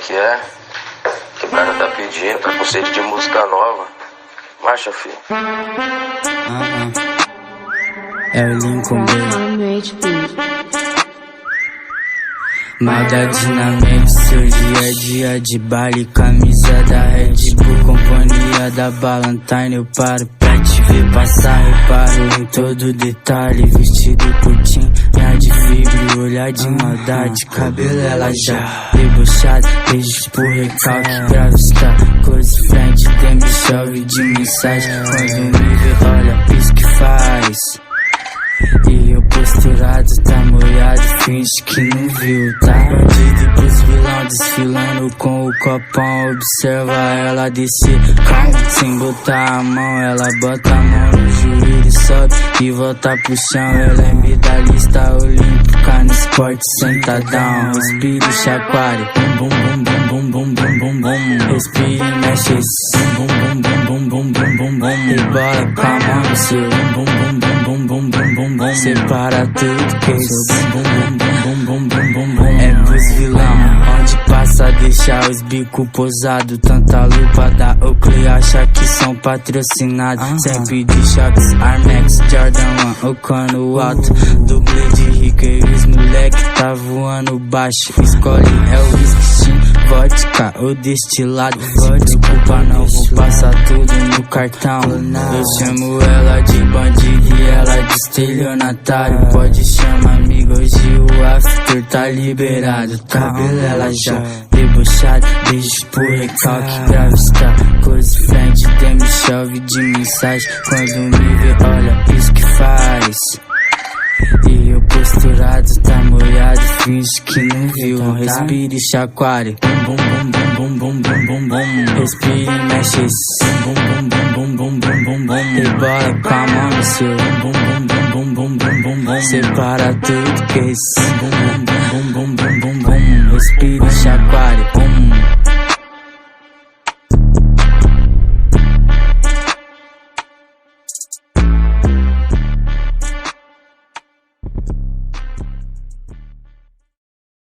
que é? Quebrada tá pedindo, tá com sede de música nova. Marcha, filho. É o Lincoln B. Maldade na mente, seu dia a dia de baile. Camisa da Red Bull, companhia da Ballantine. Eu paro pra te ver passar, reparo em todo detalhe. Vestido curtinho, de fibra, olhar de maldade. Cabelo ela já debochado, beijos por recalque. Gravista, coisa frente, tem me chove de mensagem. Quando me vê, olha, isso que faz. E eu posturado, tá molhado, finge que não viu, tá? Bandido pros vilão, desfilando com o copão. Observa ela descer, calma, sem botar a mão. Ela bota a mão no joelho e sobe e volta pro chão. Ela é medalhista olímpica no esporte sentadão. Respira e chacoalha, bum bum bum bum bum bum bum bum. Respira e mexe esse bum bum bum bum bum bum bum bum. Rebola com a mão no seu bum bum bum bum bum bum bum bum. Separa tudo que esse bum bum bum bum bum bum bum. É pros vilão, onde passa deixa os bico posado. Tanta lupa da Oakley, acha que são patrocinados. Sempre de choques, Armex, Jordan 1, o cano alto. Dublê de rico e os moleque tá voando baixo. Escolhe é o whisky, vodka ou destilado. Se preocupa não, vou passar tudo no cartão. Eu chamo ela de bandido e ela de estelionatário. Pode chamar amigo, hoje o after tá liberado. Cabelo ela já debochado, beijos por recalque. Gravista, coisa frente, tem me chove de mensagem. Quando me vê, olha, isso que faz. E eu posturado, tá molhado, finge que não viu. Então respira e chacoalha, bum bum bum bum bum bum bum bum. Respira e mexe esse bum bum bum bum bum bum bum bum. Rebola com a mão no seu bum bum bum bum bum bum bum. Separa tudo que esse bum bum bum bum bum bum bum. Respira e chacoalha.